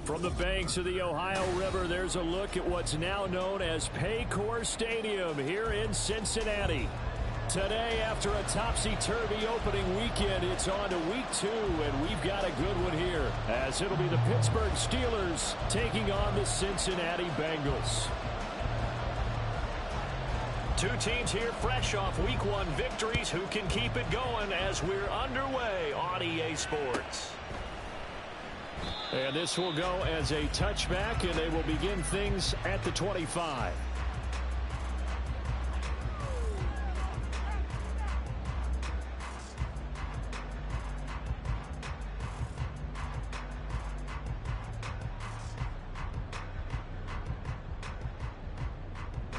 From the banks of the Ohio River, there's a look at what's now known as Paycor Stadium here in Cincinnati. Today, after a topsy-turvy opening weekend, it's on to week 2, and we've got a good one here, as it'll be the Pittsburgh Steelers taking on the Cincinnati Bengals. Two teams here fresh off week 1 victories. Who can keep it going as we're underway on EA Sports? And this will go as a touchback, and they will begin things at the 25.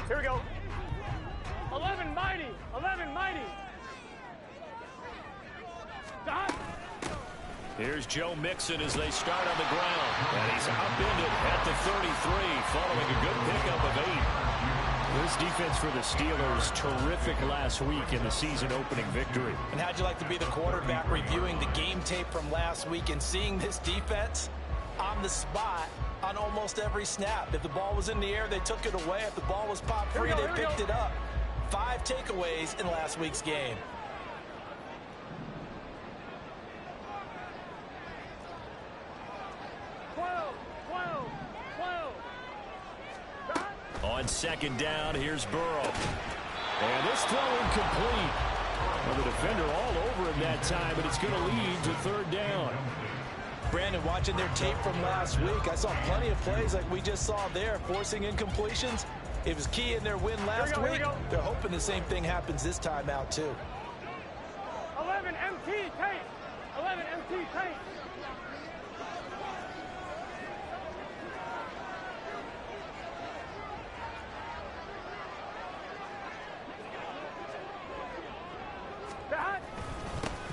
Here we go. 11 mighty. 11 mighty. Dot. Here's Joe Mixon as they start on the ground. And he's upended at the 33 following a good pickup of 8. This defense for the Steelers, terrific last week in the season-opening victory. And how'd you like to be the quarterback reviewing the game tape from last week and seeing this defense on the spot on almost every snap? If the ball was in the air, they took it away. If the ball was popped free, they picked it up. 5 takeaways in last week's game. On second down, here's Burrow. And this throw incomplete. Well, the defender all over him that time, but it's going to lead to 3rd down. Brandon, watching their tape from last week, I saw plenty of plays like we just saw there, forcing incompletions. It was key in their win last week. They're hoping the same thing happens this time out, too. 11 MT tape. 11 MT tape.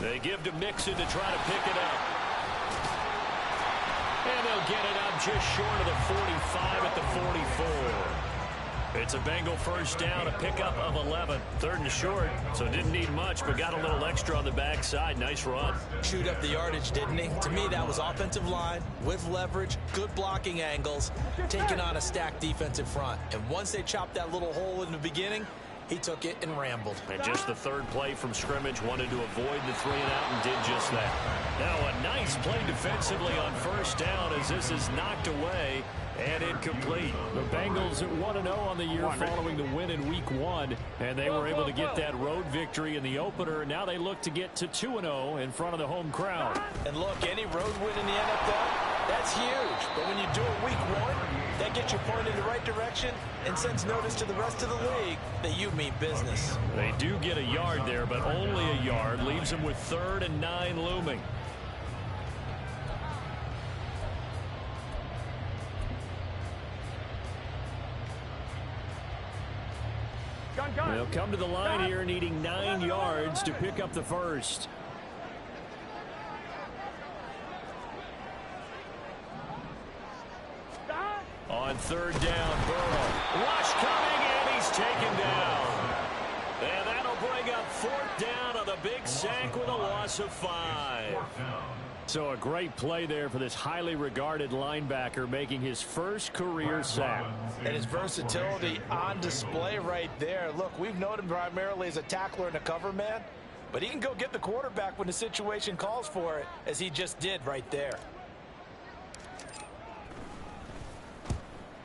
They give to Mixon to try to pick it up. And they'll get it up just short of the 45 at the 44. It's a Bengal first down, a pickup of 11. 3rd and short, so didn't need much, but got a little extra on the backside. Nice run. Chewed up the yardage, didn't he? To me, that was offensive line with leverage, good blocking angles, taking on a stacked defensive front. And once they chopped that little hole in the beginning, he took it and rambled. And just the 3rd play from scrimmage, wanted to avoid the 3-and-out and did just that. Now a nice play defensively on first down as this is knocked away and incomplete. The Bengals at 1-0 on the year following the win in week 1, and they were able to get that road victory in the opener. Now they look to get to 2-0 in front of the home crowd. And look, any road win in the NFL, that's huge. But when you do it week 1, that gets you pointed in the right direction and sends notice to the rest of the league that you mean business. They do get a yard there, but only a yard. Leaves them with 3rd and 9 looming. They'll come to the line here needing 9 yards to pick up the first. On 3rd down, Burrow. Rush coming, and he's taken down. And that'll bring up 4th down on the big sack with a loss of 5. So a great play there for this highly regarded linebacker, making his first career sack. And his versatility on display right there. Look, we've known him primarily as a tackler and a cover man, but he can go get the quarterback when the situation calls for it, as he just did right there.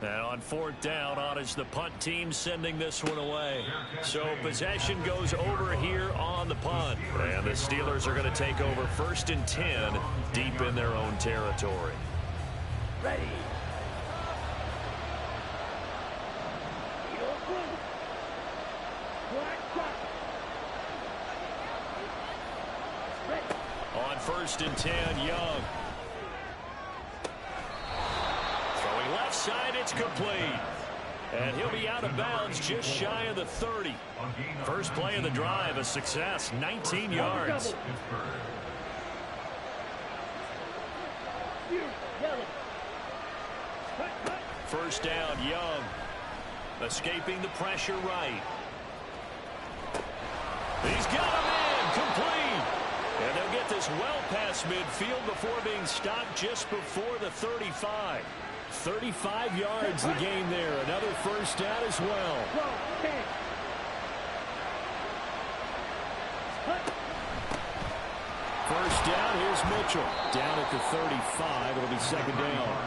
And on 4th down, on is the punt team sending this one away. So possession goes over here on the punt. And the Steelers are going to take over 1st and 10 deep in their own territory. Ready. On 1st and 10, Young. Left side, it's complete. And he'll be out of bounds just shy of the 30. First play of the drive, a success, 19 yards. First down, Young. Escaping the pressure right. He's got him in, complete. And they'll get get this well past midfield before being stopped just before the 35. 35 yards the game there. Another first down as well. First down, here's Mitchell. Down at the 35. It'll be second down.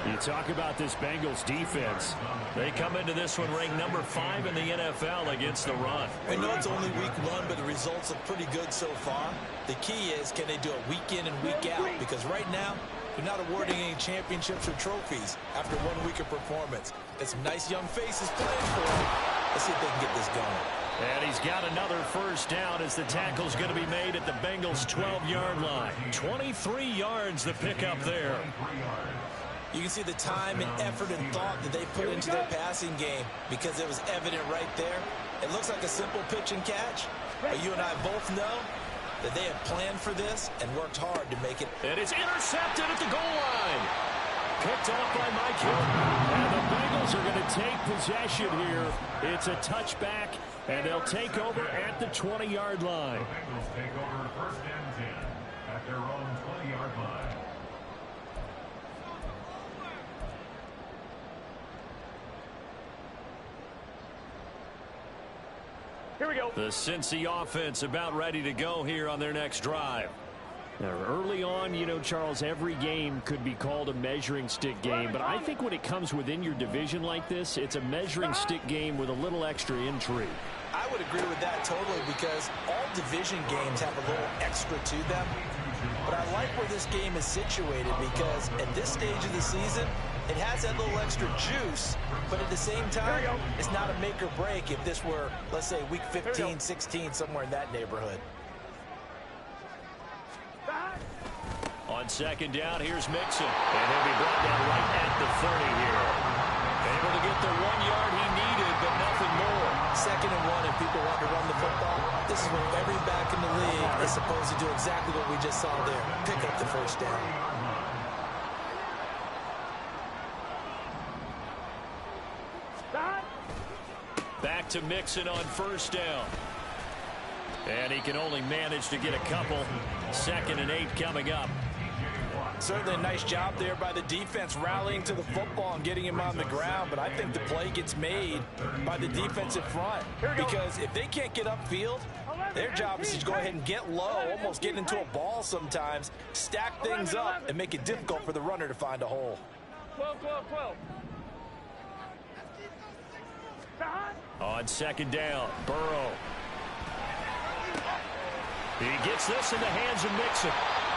You talk about this Bengals defense. They come into this one ranked number 5 in the NFL against the run. I know it's only week 1, but the results look pretty good so far. The key is, can they do it week in and week out? Because right now, they're not awarding any championships or trophies after 1 week of performance. Got some nice young faces playing for them. Let's see if they can get this going. And he's got another first down as the tackle's going to be made at the Bengals' 12-yard line. 23 yards the pickup there. You can see the time and effort and thought that they put into their passing game because it was evident right there. It looks like a simple pitch and catch, but you and I both know that they have planned for this and worked hard to make it. And it's intercepted at the goal line. Picked off by Mike Hill. And the Bengals are going to take possession here. It's a touchback, and they'll take over at the 20-yard line. The Bengals take over first and 10 at their own 20-yard line. Here we go. The Cincy offense about ready to go here on their next drive. Now, early on, you know, Charles, every game could be called a measuring stick game, but I think when it comes within your division like this, it's a measuring stick game with a little extra intrigue. I would agree with that totally because all division games have a little extra to them. But I like where this game is situated because at this stage of the season, it has that little extra juice, but at the same time, it's not a make or break if this were, let's say, week 15, 16, somewhere in that neighborhood. On second down, here's Mixon. And he'll be brought down right at the 30 here. Able to get the 1 yard he needed, but nothing more. Second and 1, and people want to run the football. This is when every back in the league is supposed to do exactly what we just saw there. Pick up the first down. Back to Mixon on first down. And he can only manage to get a couple. Second and 8 coming up. Certainly a nice job there by the defense rallying to the football and getting him on the ground, but I think the play gets made by the defensive front because if they can't get upfield, their job is to go ahead and get low, almost get into a ball sometimes, stack things up, and make it difficult for the runner to find a hole. 12. On second down, Burrow. He gets this in the hands of Mixon.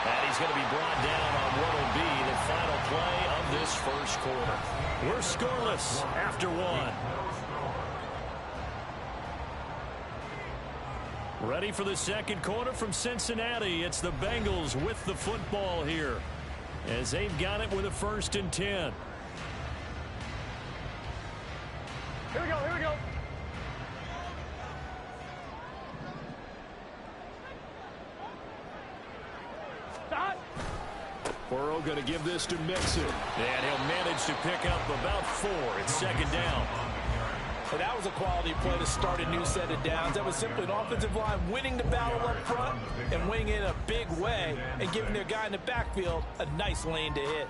And he's going to be brought down on what will be the final play of this first quarter. We're scoreless after 1. Ready for the second quarter from Cincinnati. It's the Bengals with the football here as they've got it with a 1st and 10. Here we go. Burrow going to give this to Mixon. And he'll manage to pick up about 4. It's second down. Well, that was a quality play to start a new set of downs. That was simply an offensive line winning the battle up front and winning it in a big way and giving their guy in the backfield a nice lane to hit.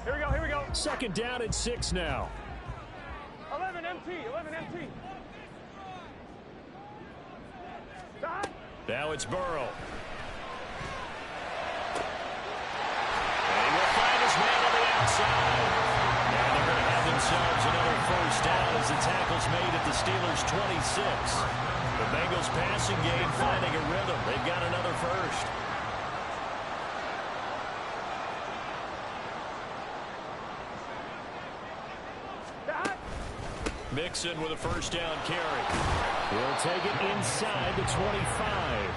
Here we go. Second down and 6 now. 11 MT. Now it's Burrow. And he will find his man on the outside. And they're going to have themselves another first down as the tackle's made at the Steelers' 26. The Bengals passing game finding a rhythm. They've got another first. Mixon with a first down carry. He'll take it inside the 25.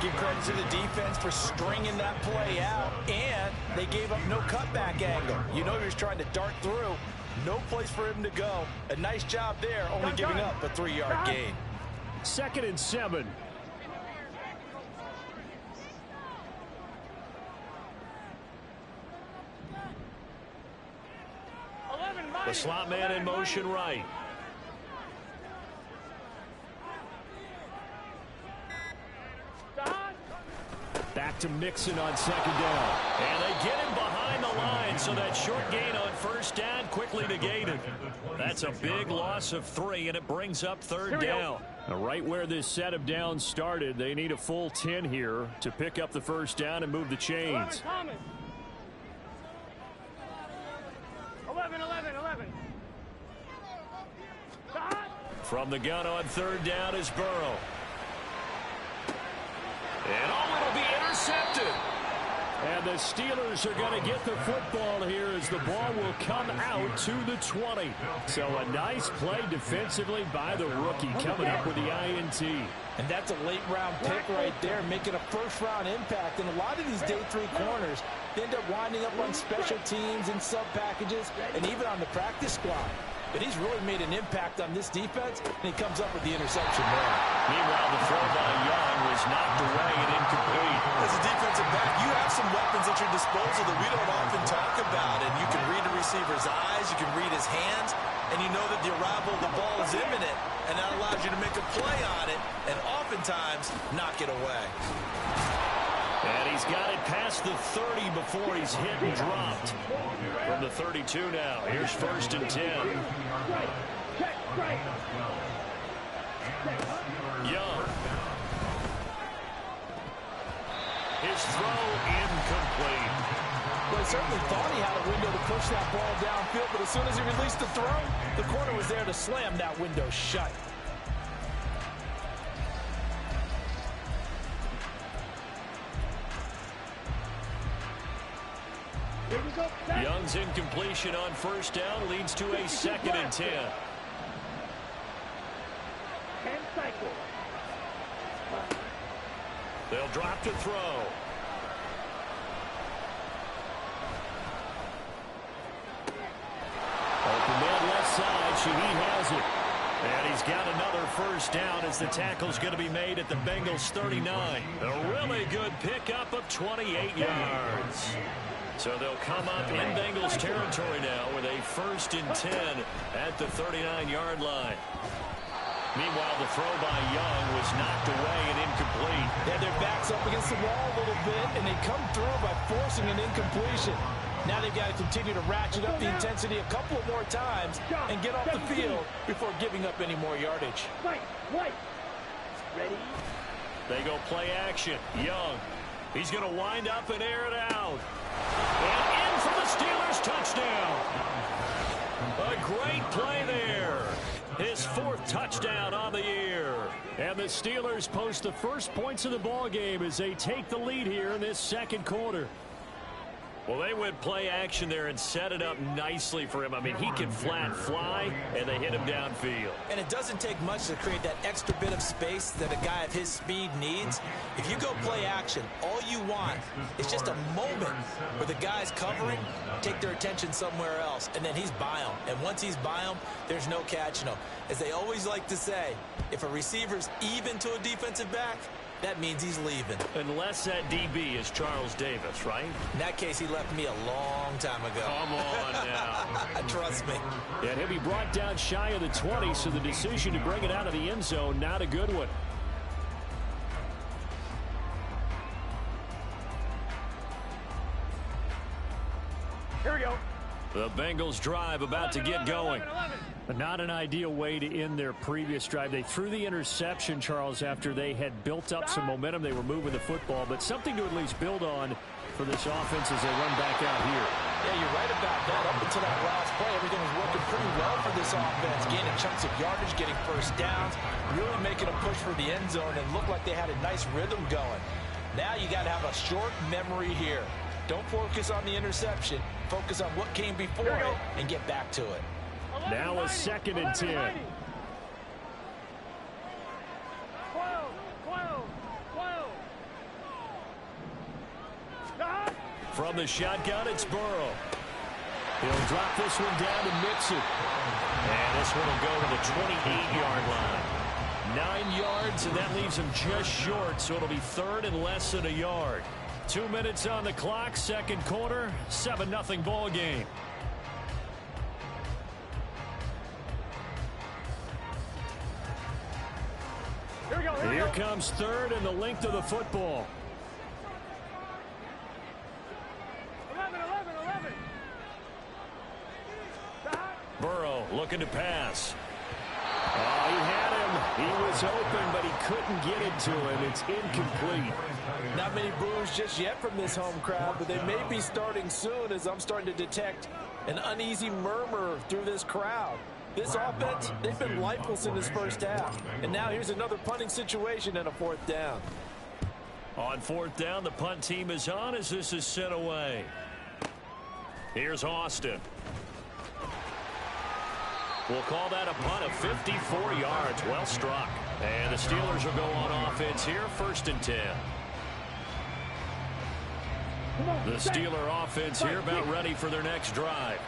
Give credit to the defense for stringing that play out, and they gave up no cutback angle. You know he was trying to dart through. No place for him to go. A nice job there, only giving up a 3-yard gain. 2nd and 7. The slot man in motion right. Back to Mixon on second down. And they get him behind the line, so that short gain on first down quickly negated. That's a big loss of 3, and it brings up third down. Now, right where this set of downs started, they need a full 10 here to pick up the first down and move the chains. 11. From the gun on third down is Burrow. And it'll be intercepted. And the Steelers are going to get the football here as the ball will come out to the 20. So a nice play defensively by the rookie coming up with the INT. And that's a late-round pick right there, making a first-round impact. And a lot of these day 3 corners end up winding up on special teams and sub-packages and even on the practice squad. But he's really made an impact on this defense, and he comes up with the interception there. Meanwhile, the throw by Young was knocked away and incomplete. As a defensive back, you have some weapons at your disposal that we don't often talk about. And you can read a receiver's eyes, you can read his hands, and you know that the arrival of the ball is imminent. And that allows you to make a play on it and oftentimes knock it away. And he's got it past the 30 before he's hit and dropped. From the 32 now, here's first and 10. Young. His throw incomplete. Well, he certainly thought he had a window to push that ball downfield, but as soon as he released the throw, the corner was there to slam that window shut. Young's incompletion on first down leads to a second and 10. They'll drop to throw. Open man left side. Shaheed has it. And he's got another first down as the tackle's going to be made at the Bengals 39. A really good pickup of 28 yards. So they'll come up in Bengals territory now with a first and 10 at the 39-yard line. Meanwhile, the throw by Young was knocked away and incomplete. They had their backs up against the wall a little bit, and they come through by forcing an incompletion. Now they've got to continue to ratchet up the intensity a couple of more times and get off the field before giving up any more yardage. Ready? They go play action. Young. He's going to wind up and air it out. And in for the Steelers touchdown. A great play there. His 4th touchdown on the year. And the Steelers post the first points of the ball game as they take the lead here in this second quarter. Well, they went play action there and set it up nicely for him. I mean, he can flat fly, and they hit him downfield. And it doesn't take much to create that extra bit of space that a guy of his speed needs. If you go play action, all you want is just a moment where the guy's covering, take their attention somewhere else, and then he's by him. And once he's by him, there's no catching him. As they always like to say, if a receiver's even to a defensive back, that means he's leaving. Unless that DB is Charles Davis, right? In that case, he left me a long time ago. Come on now. Trust me. And he'll be brought down shy of the 20, so the decision to bring it out of the end zone, not a good one. Here we go. The Bengals drive about to get going. But not an ideal way to end their previous drive. They threw the interception, Charles, after they had built up some momentum. They were moving the football, but something to at least build on for this offense as they run back out here. Yeah, you're right about that. Up until that last play, everything was working pretty well for this offense. Gaining chunks of yardage, getting first downs, really making a push for the end zone, and looked like they had a nice rhythm going. Now you got to have a short memory here. Don't focus on the interception. Focus on what came before it and get back to it. Now a second and 10. 12. From the shotgun, it's Burrow. He'll drop this one down to Mixon. And this one will go to the 28-yard line. 9 yards, and that leaves him just short, so it'll be third and less than a yard. 2 minutes on the clock, second quarter, 7-0 ball game. we go. Here comes third and the length of the football. 11. Burrow looking to pass. Oh, he had him. He was open, but he couldn't get it to him. It's incomplete. Not many boos just yet from this home crowd, but they may be starting soon as I'm starting to detect an uneasy murmur through this crowd. This offense, they've been lifeless in this first half. And now here's another punting situation and a fourth down. On fourth down, the punt team is on as this is sent away. Here's Austin. We'll call that a punt of 54 yards. Well struck. And the Steelers will go on offense here, 1st and 10. The Steeler offense here about ready for their next drive.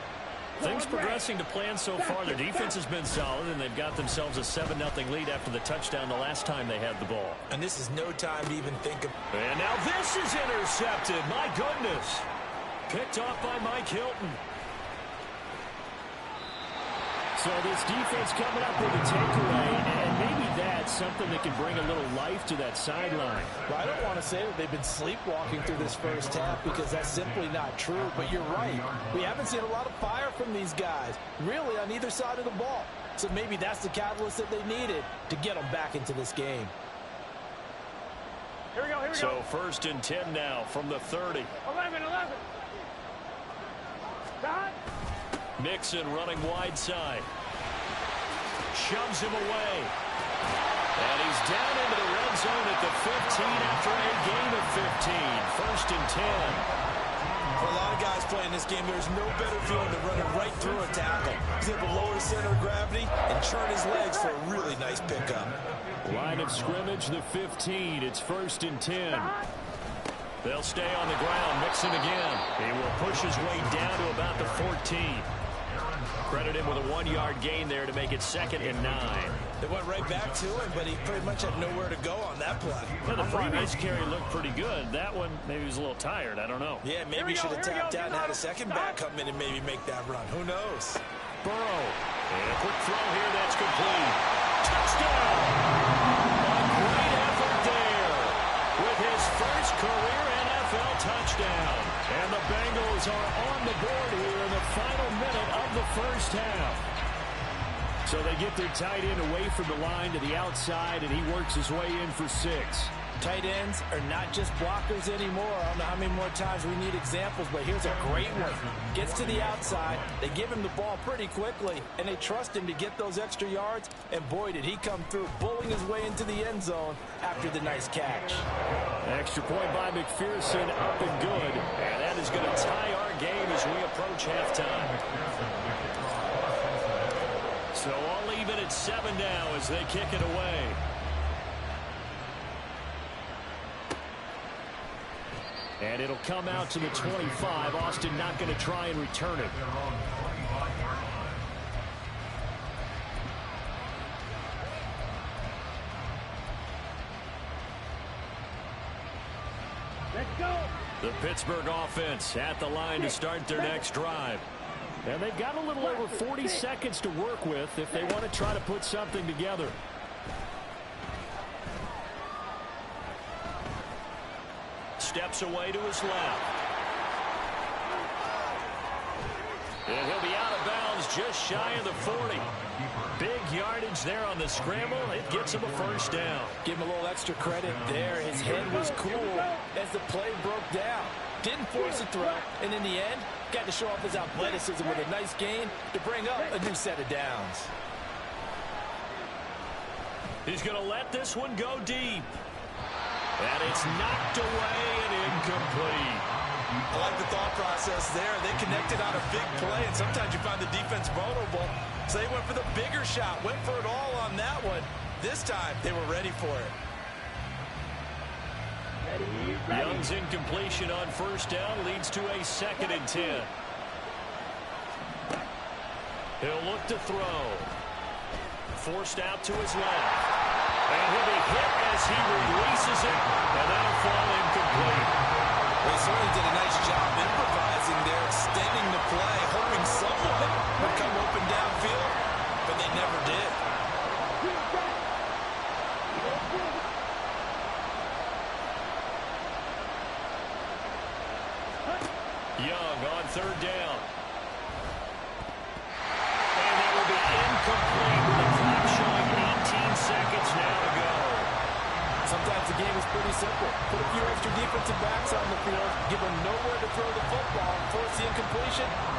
Things progressing to plan so far. Their defense has been solid, and they've got themselves a 7-0 lead after the touchdown the last time they had the ball. And this is no time to even think of... And now this is intercepted. My goodness. Picked off by Mike Hilton. So this defense coming up with a takeaway, and maybe that's something that can bring a little life to that sideline. Well, I don't want to say that they've been sleepwalking through this first half because that's simply not true, but you're right. We haven't seen a lot of fire from these guys, really on either side of the ball. So maybe that's the catalyst that they needed to get them back into this game. Here we go. So 1st and 10 now from the 30. 11. Mixon running wide side. Shoves him away. And he's down into the red zone at the 15 after a gain of 15. 1st and 10. For a lot of guys playing this game, there's no better feeling than running right through a tackle. He's able to lower his center of gravity and churn his legs for a really nice pickup. Line of scrimmage, the 15. It's 1st and 10. They'll stay on the ground. Mixon again. He will push his way down to about the 14. Credit him with a 1-yard gain there to make it 2nd and 9. They went right back to him, but he pretty much had nowhere to go on that play. Well, the previous carry looked pretty good. That one, maybe he was a little tired. I don't know. Yeah, maybe he should have tapped out and had a second back come in and maybe make that run. Who knows? Burrow. And a quick throw here. That's complete. Touchdown! A great effort there with his first career NFL touchdown. And the Bengals are on the board here in the final minute of the first half. So they get their tight end away from the line to the outside, and he works his way in for 6. Tight ends are not just blockers anymore. I don't know how many more times we need examples, but here's a great one. Gets to the outside, they give him the ball pretty quickly, and they trust him to get those extra yards, and boy, did he come through, bowling his way into the end zone after the nice catch. Extra point by McPherson, up and good, and that is going to tie our game as we approach halftime. So all even at 7 now as they kick it away. And it'll come out to the 25. Austin not going to try and return it. Let's go. The Pittsburgh offense at the line to start their next drive. And they've got a little over 40 seconds to work with if they want to try to put something together. Steps away to his left. And he'll be out of bounds just shy of the 40. Big yardage there on the scramble. It gets him a first down. Give him a little extra credit there. His head was cool as the play broke down. Didn't force a throw, and in the end, got to show off his athleticism with a nice gain to bring up a new set of downs. He's going to let this one go deep. And it's knocked away and incomplete. I like the thought process there. They connected on a big play, and sometimes you find the defense vulnerable. So they went for the bigger shot, went for it all on that one. This time, they were ready for it. Young's incompletion on first down leads to a 2nd and 10. He'll look to throw. Forced out to his left. And he'll be hit as he releases it, and that'll fall incomplete. They certainly did a nice job improvising there, extending the play, hoping someone would come open downfield, but they never did.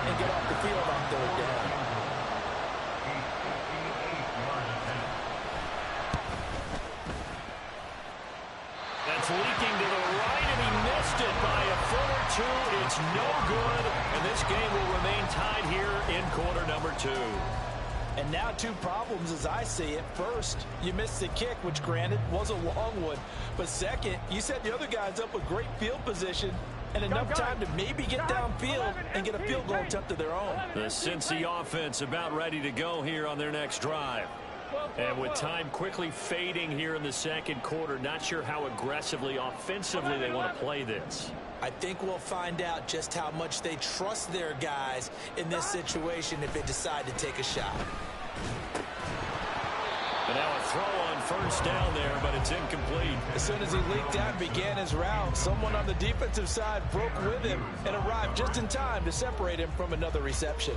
and get off the field on third down. That's leaking to the right, and he missed it by a foot or two. It's no good, and this game will remain tied here in quarter number 2. And now 2 problems as I see it. First, you missed the kick, which granted was a long one. But second, you set the other guys up with great field position and enough time to maybe get downfield and get a field goal attempt of their own. The Cincy offense about ready to go here on their next drive. And with time quickly fading here in the second quarter, not sure how aggressively, offensively they want to play this. I think we'll find out just how much they trust their guys in this situation if they decide to take a shot. And now a throw on first down there, but it's incomplete. As soon as he leaked out and began his route, someone on the defensive side broke with him and arrived just in time to separate him from another reception.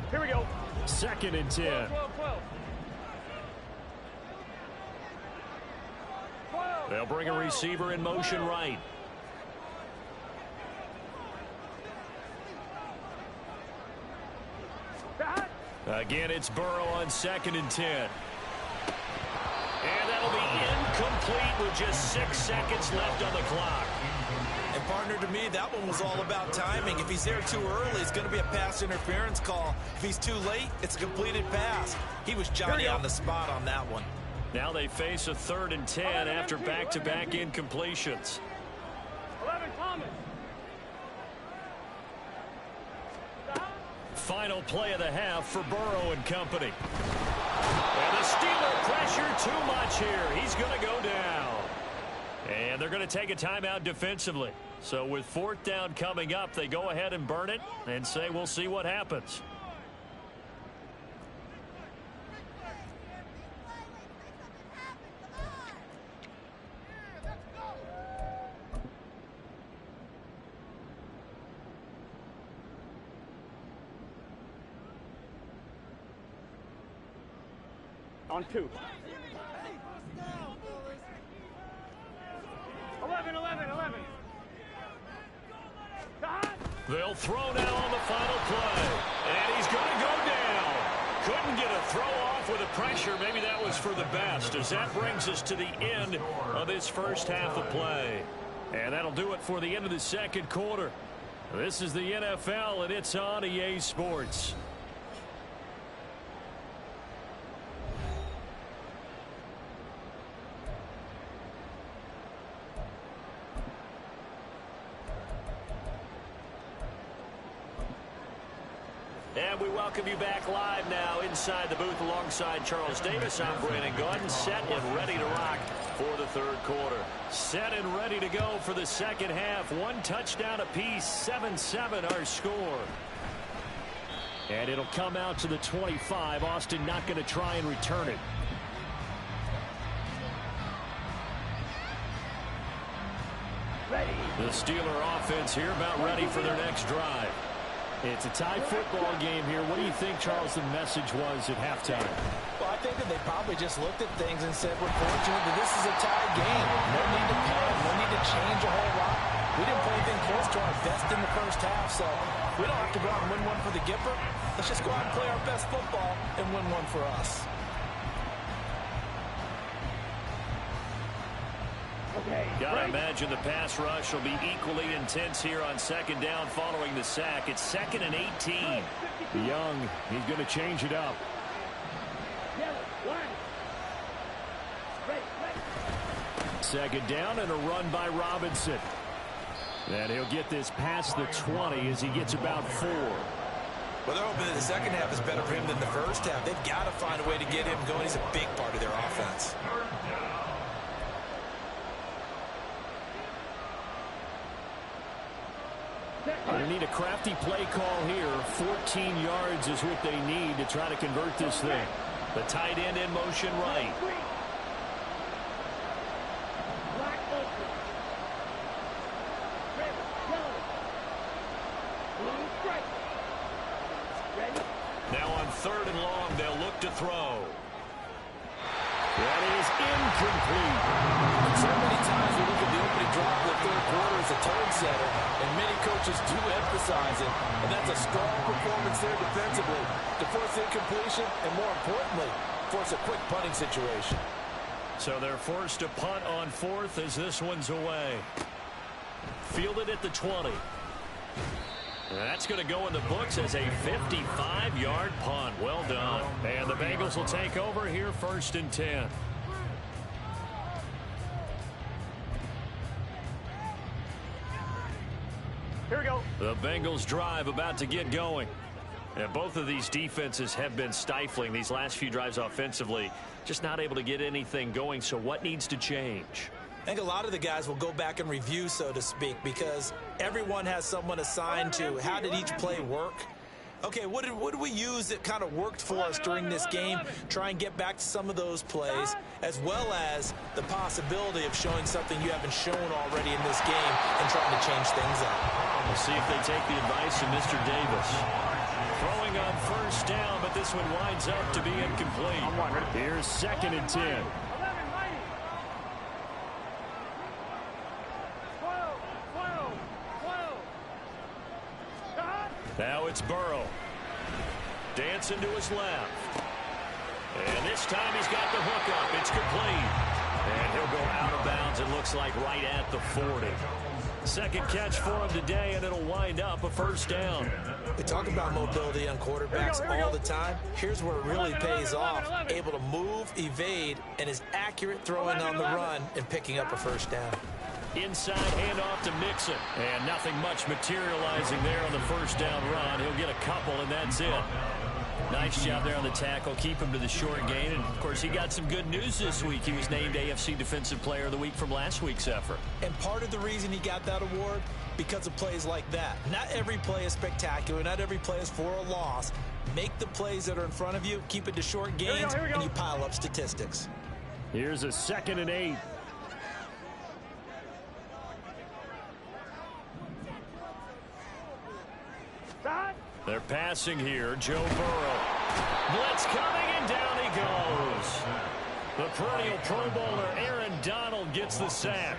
Here we go. 2nd and 10. 12. They'll bring a receiver in motion right. Again, it's Burrow on 2nd and 10. And that'll be incomplete with just 6 seconds left on the clock. And partner, to me, that one was all about timing. If he's there too early, it's going to be a pass interference call. If he's too late, it's a completed pass. He was Johnny on the spot on that one. Now they face a 3rd and 10 after back-to-back incompletions. 11, Thomas. Final play of the half for Burrow and company. And the Steeler pressure too much here. He's going to go down. And they're going to take a timeout defensively. So with 4th down coming up, they go ahead and burn it and say we'll see what happens. On 2. 11. They'll throw now on the final play. And he's going to go down. Couldn't get a throw off with the pressure. Maybe that was for the best, as that brings us to the end of this first half of play. And that'll do it for the end of the second quarter. This is the NFL, and it's on EA Sports. And we welcome you back live now inside the booth alongside Charles Davis. I'm Brandon Gaudin, set and ready to rock for the third quarter. Set and ready to go for the second half. 1 touchdown apiece, 7-7 our score. And it'll come out to the 25. Austin not going to try and return it. The Steeler offense here about ready for their next drive. It's a tie football game here. What do you think, Charles, the message was at halftime? Well, I think that they probably just looked at things and said, we're fortunate that this is a tie game. No need to panic. No need to change a whole lot. We didn't play anything close to our best in the first half, so we don't have to go out and win one for the Gipper. Let's just go out and play our best football and win one for us. Gotta imagine the pass rush will be equally intense here on second down following the sack. It's 2nd and 18. Young, he's going to change it up. Second down and a run by Robinson. And he'll get this past the 20 as he gets about 4. Well, they're hoping that the second half is better for him than the first half. They've got to find a way to get him going. He's a big part of their offense. They need a crafty play call here. 14 yards is what they need to try to convert this thing. The tight end in motion right. Now on 3rd and long, they'll look to throw. That is incomplete. So many times we look at the opening drive of the third quarter as a tone setter, and many coaches do emphasize it. And that's a strong performance there defensively to force incompletion and, more importantly, force a quick punting situation. So they're forced to punt on fourth as this one's away. Fielded at the 20. That's going to go in the books as a 55-yard punt. Well done. And the Bengals will take over here, 1st and 10. Here we go. The Bengals drive about to get going. And both of these defenses have been stifling these last few drives offensively. Just not able to get anything going. So what needs to change? I think a lot of the guys will go back and review, so to speak, because everyone has someone assigned to how did each play work. Okay, what did we use that kind of worked for us during this game? Try and get back to some of those plays, as well as the possibility of showing something you haven't shown already in this game and trying to change things up. We'll see if they take the advice of Mr. Davis. Throwing on 1st down, but this one winds up to be incomplete. Here's 2nd and 10. Now it's Burrow. Dancing to his left. And this time he's got the hook up. It's complete. And he'll go out of bounds, it looks like, right at the 40. Second catch for him today, and it'll wind up a 1st down. We talk about mobility on quarterbacks all the time. Here's where it really pays off. Able to move, evade, and is accurate throwing on the run and picking up a 1st down. Inside handoff to Mixon. And nothing much materializing there on the 1st down run. He'll get a couple, and that's it. Nice job there on the tackle. Keep him to the short gain. And, of course, he got some good news this week. He was named AFC Defensive Player of the Week from last week's effort. And part of the reason he got that award, because of plays like that. Not every play is spectacular. Not every play is for a loss. Make the plays that are in front of you, keep it to short gains, and you pile up statistics. Here's a 2nd and 8. They're passing here. Joe Burrow. Blitz coming, and down he goes. The perennial Pro Bowler Aaron Donald gets the sack.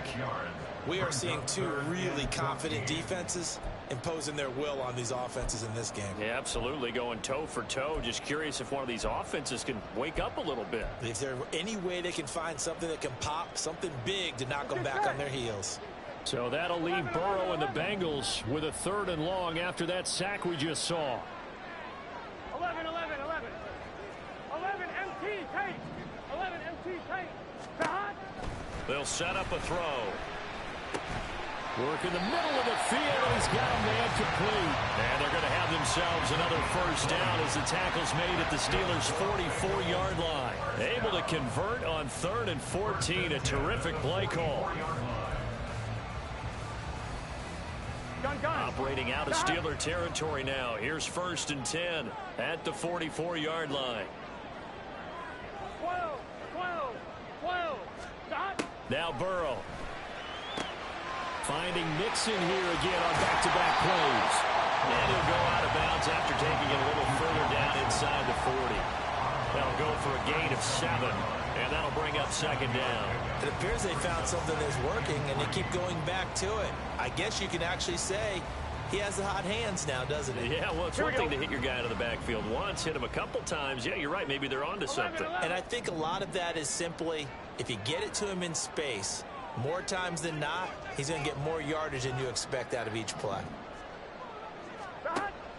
We are seeing two really confident defenses imposing their will on these offenses in this game. Yeah, absolutely, going toe for toe. Just curious if one of these offenses can wake up a little bit. If there's any way they can find something that can pop, something big to knock them back on their heels. So that'll leave Burrow and the Bengals with a 3rd and long after that sack we just saw. 11, 11, 11. 11 MT, take. 11 MT, take. They'll set up a throw. Work in the middle of the field, and he's got a man complete. And they're going to have themselves another 1st down as the tackle's made at the Steelers' 44-yard line. Able to convert on 3rd and 14. A terrific play call. Operating out of Steeler territory now. Here's 1st and 10 at the 44-yard line. 12, 12, 12. Now Burrow. Finding Mixon here again on back-to-back plays. And he'll go out of bounds after taking it a little further down inside the 40. That'll go for a gain of 7. And that'll bring up 2nd down. It appears they found something that's working, and they keep going back to it. I guess you can actually say he has the hot hands now, doesn't he? Yeah, well, it's one thing to hit your guy out of the backfield once, hit him a couple times. Yeah, you're right. Maybe they're onto something. And I think a lot of that is simply, if you get it to him in space, more times than not, he's going to get more yardage than you expect out of each play.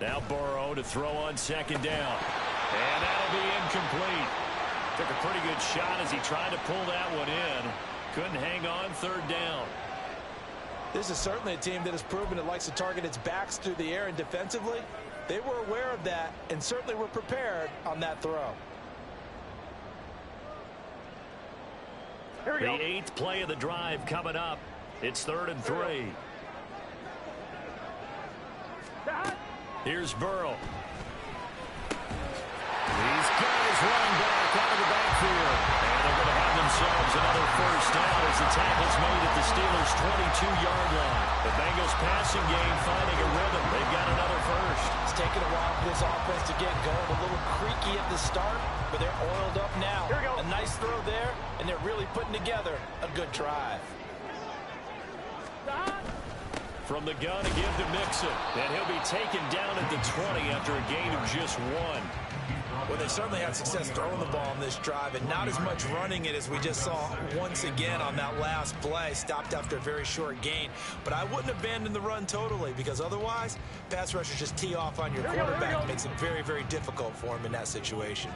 Now Burrow to throw on 2nd down. And that'll be incomplete. Took a pretty good shot as he tried to pull that one in. Couldn't hang on 3rd down. This is certainly a team that has proven it likes to target its backs through the air, and defensively, they were aware of that and certainly were prepared on that throw. Here we go. The 8th play of the drive coming up. It's 3rd and 3. Here's Burrow. He's got his running back out of the backfield. And they're going to have themselves another 1st down as the tackle's made at the Steelers' 22-yard line. The Bengals passing game finding a rhythm. They've got another 1st. It's taken a while for this offense to get going. A little creaky at the start, but they're oiled up now. Here we go. A nice throw there, and they're really putting together a good drive. From the gun to give to Mixon. And he'll be taken down at the 20 after a gain of just 1. Well, they certainly had success throwing the ball on this drive and not as much running it as we just saw once again on that last play. Stopped after a very short gain. But I wouldn't abandon the run totally because otherwise, pass rushers just tee off on your quarterback. It makes it very, very difficult for him in that situation.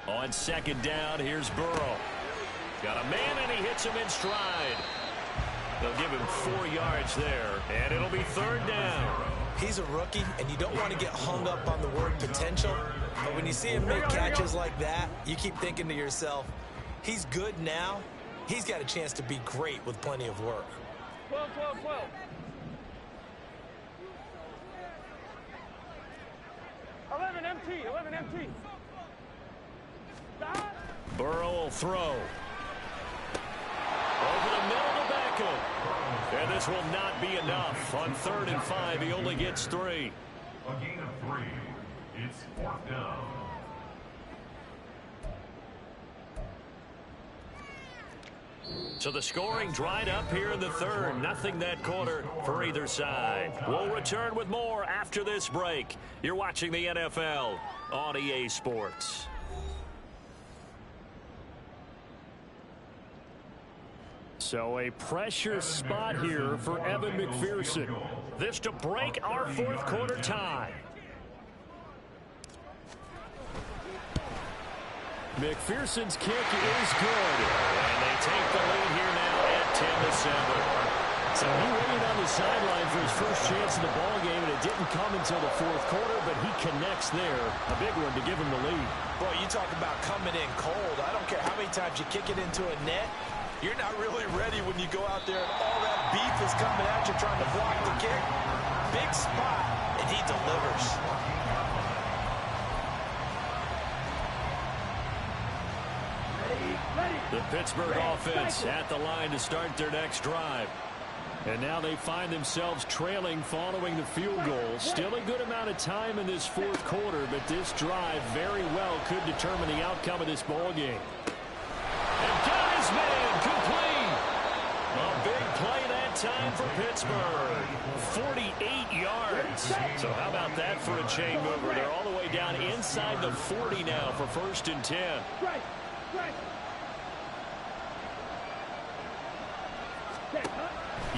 On second down, here's Burrow. Got a man, and he hits him in stride. They'll give him 4 yards there, and it'll be third down. He's a rookie, and you don't want to get hung up on the word potential. But when you see him make catches like that, you keep thinking to yourself, he's good now. He's got a chance to be great with plenty of work. 12, 12, 12. 11 MT, 11 MT. Burrow will throw. Over the middle to Beckham. And this will not be enough. On 3rd and 5, he only gets 3. A gain of 3. It's 4th down. So the scoring dried up here in the 3rd. Nothing that quarter for either side. We'll return with more after this break. You're watching the NFL on EA Sports. So a pressure spot here for Evan McPherson. This to break our 4th quarter tie. McPherson's kick is good. And they take the lead here now at 10-7. So he waited on the sideline for his first chance in the ball game, and it didn't come until the 4th quarter, but he connects there. A big one to give him the lead. Boy, you talk about coming in cold. I don't care how many times you kick it into a net. You're not really ready when you go out there and all that beef is coming at you trying to block the kick. Big spot, and he delivers. The Pittsburgh offense at the line to start their next drive. And now they find themselves trailing following the field goal. Still a good amount of time in this 4th quarter, but this drive very well could determine the outcome of this ball game. And got his man complete. A big play that time for Pittsburgh. 48 yards. So how about that for a chain mover? They're all the way down inside the 40 now for 1st and 10.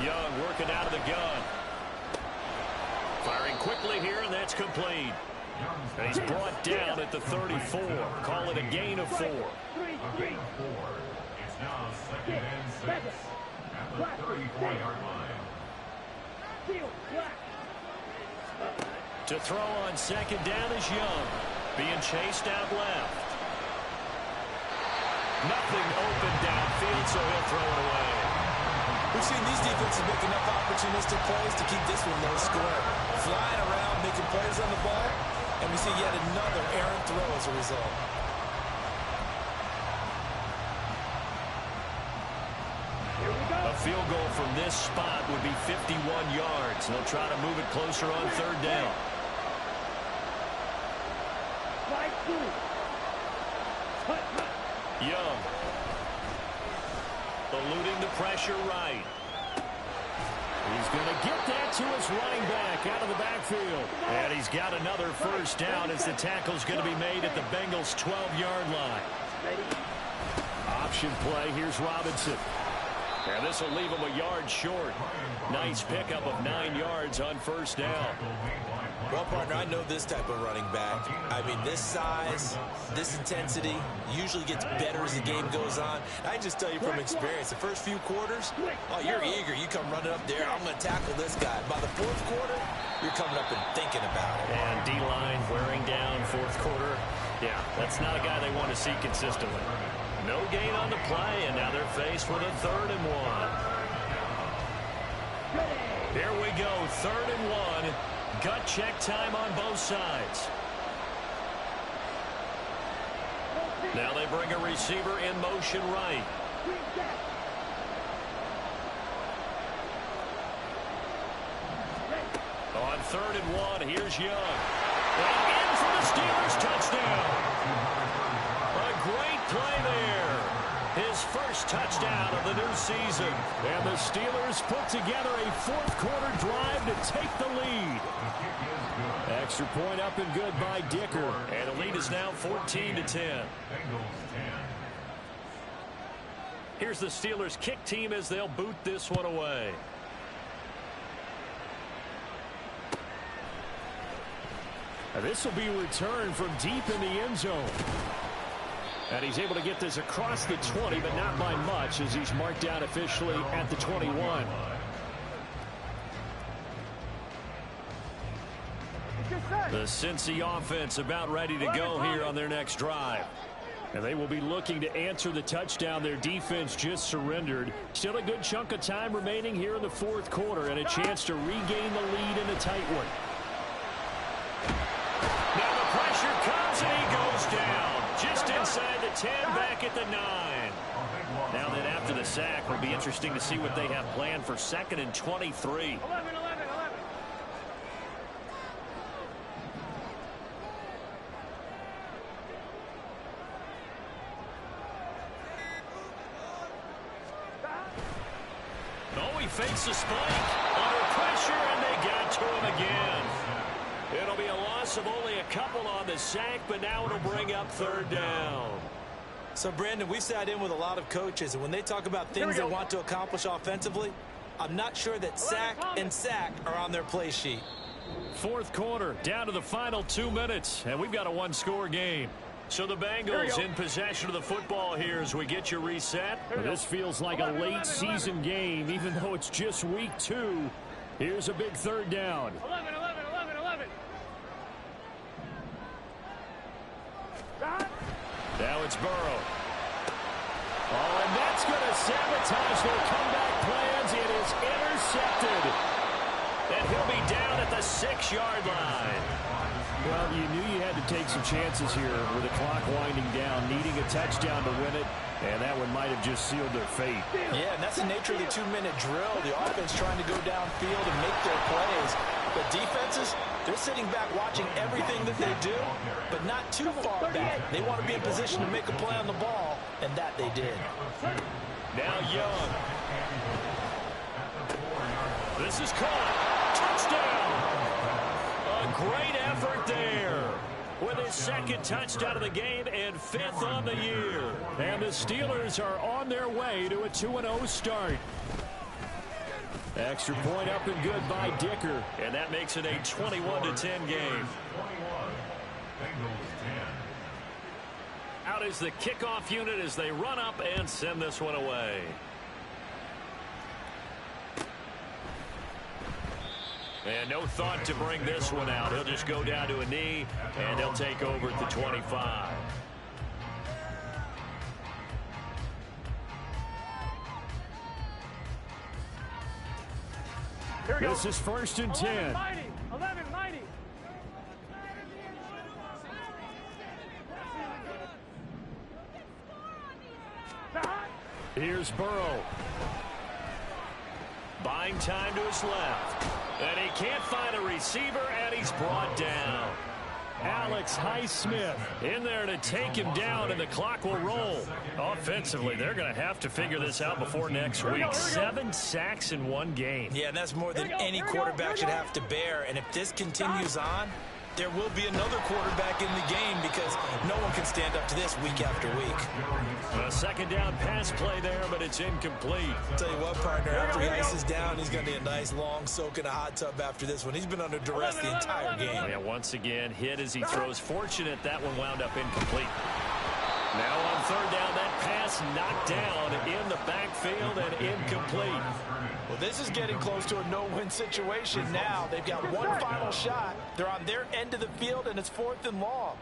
Young working out of the gun. Firing quickly here, and that's complete. And he's brought down at the 34. Call it a gain of 4. A gain of 4. It's now 2nd and 6 at the 34-yard line. To throw on second down is Young. Being chased out left. Nothing open downfield, so he'll throw it away. We've seen these defenses make enough opportunistic plays to keep this one low scoring. Flying around, making plays on the ball, and we see yet another errant throw as a result. A field goal from this spot would be 51 yards. They'll try to move it closer on 3rd down. Young. Eluding the pressure right. He's going to get that to his running back out of the backfield. And he's got another 1st down as the tackle's going to be made at the Bengals' 12-yard line. Option play. Here's Robinson. And this will leave him a yard short. Nice pickup of 9 yards on 1st down. Well, partner, I know this type of running back. I mean, this size, this intensity usually gets better as the game goes on. I just tell you from experience, the first few quarters, oh, you're eager. You come running up there, I'm going to tackle this guy. By the 4th quarter, you're coming up and thinking about it. And D-line wearing down 4th quarter. Yeah, that's not a guy they want to see consistently. No gain on the play, and now they're faced with a 3rd and 1. Here we go, 3rd and 1. Gut check time on both sides. Now they bring a receiver in motion right. 3rd and 1. Here's Young. And in for the Steelers touchdown. A great play there. His first touchdown of the new season. And the Steelers put together a 4th quarter drive to take the lead. Extra point up and good by Dicker. And the lead is now 14-10. Here's the Steelers kick team as they'll boot this one away. This will be returned from deep in the end zone. And he's able to get this across the 20, but not by much, as he's marked down officially at the 21. The Cincy offense about ready to go here on their next drive. And they will be looking to answer the touchdown their defense just surrendered. Still a good chunk of time remaining here in the 4th quarter, and a chance to regain the lead in a tight one. Now the pressure comes, and he goes down. Just inside the 10, back at the 9. Now then, after the sack, will be interesting to see what they have planned for 2nd and 23. 11. Oh, he fakes the spike. Under pressure, and they got to him again. It'll be a loss of only a couple on the sack, but now it'll bring up 3rd down. So, Brandon, we've sat in with a lot of coaches, and when they talk about things they want to accomplish offensively, I'm not sure that sack and sack are on their play sheet. 4th quarter, down to the final 2 minutes, and we've got a 1-score game. So the Bengals in possession of the football here as we get you reset. This feels like a late season game, even though it's just week 2. Here's a big 3rd down. 11. Now it's Burrow. Oh, and that's going to sabotage their comeback plans. It is intercepted. And he'll be down at the 6-yard line. Well, you knew you had to take some chances here with the clock winding down, needing a touchdown to win it, and that one might have just sealed their fate. Yeah, and that's the nature of the 2-minute drill. The offense trying to go downfield and make their plays. But defenses, they're sitting back watching everything that they do, but not too far back. They want to be in position to make a play on the ball, and that they did. Now Young. This is caught. Touchdown. A great effort there. With his 2nd touchdown of the game and 5th on the year. And the Steelers are on their way to a 2-0 start. Extra point up and good by Dicker. And that makes it a 21-10 game. Out is the kickoff unit as they run up and send this one away. And no thought to bring this one out. He'll just go down to a knee, and they'll take over at the 25. This is 1st and 10. 11. Here's Burrow. Buying time to his left. And he can't find a receiver, and he's brought down. Alex Highsmith in there to take him down, and the clock will roll. Offensively, they're going to have to figure this out before next week. 7 sacks in 1 game. Yeah, and that's more than any quarterback should have to bear. And if this continues on, there will be another quarterback in the game because no one can stand up to this week after week. A 2nd down pass play there, but it's incomplete. I'll tell you what, partner, after he ices down, he's going to need a nice long soak in a hot tub after this one. He's been under duress the entire game. Yeah, once again, hit as he throws. Fortunate that one wound up incomplete. Now on 3rd down, that pass knocked down in the backfield and incomplete. Well, this is getting close to a no-win situation now. They've got one final shot. They're on their end of the field, and it's 4th and long.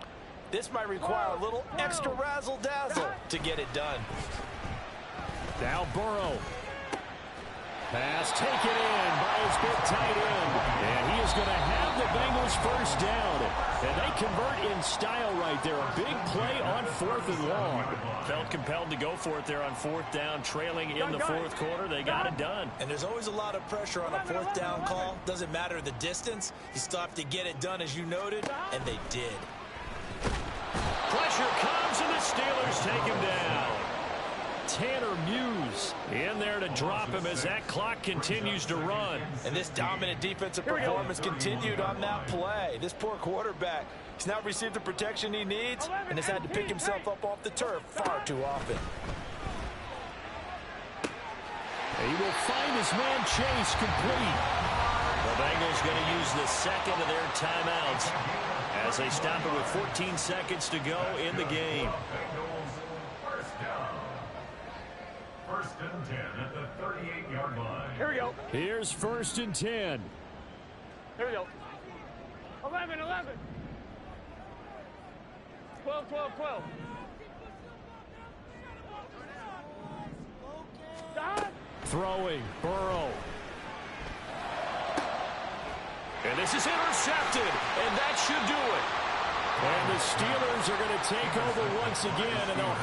This might require a little extra razzle-dazzle to get it done. Now Burrow. Pass taken in by his big tight end. And he is going to have the Bengals first down. And they convert in style right there. A big play on 4th and long. Felt compelled to go for it there on 4th down, trailing in the 4th quarter. They got it done. And there's always a lot of pressure on a 4th down call. Doesn't matter the distance. You still have to get it done, as you noted, and they did. Pressure comes, and the Steelers take him down. Tanner Muse in there to drop him as that clock continues to run. And this dominant defensive performance continued on that play. This poor quarterback, he's not received the protection he needs and has had to pick himself up off the turf far too often. He will find his man Chase complete. The Bengals going to use the second of their timeouts as they stop it with 14 seconds to go in the game. First and 10 at the 38-yard line. Here we go. Here's 1st and 10. Here we go. 11, 11. 12, 12, 12. Done. Throwing, Burrow. And this is intercepted, and that should do it. And the Steelers are going to take over once again, and they'll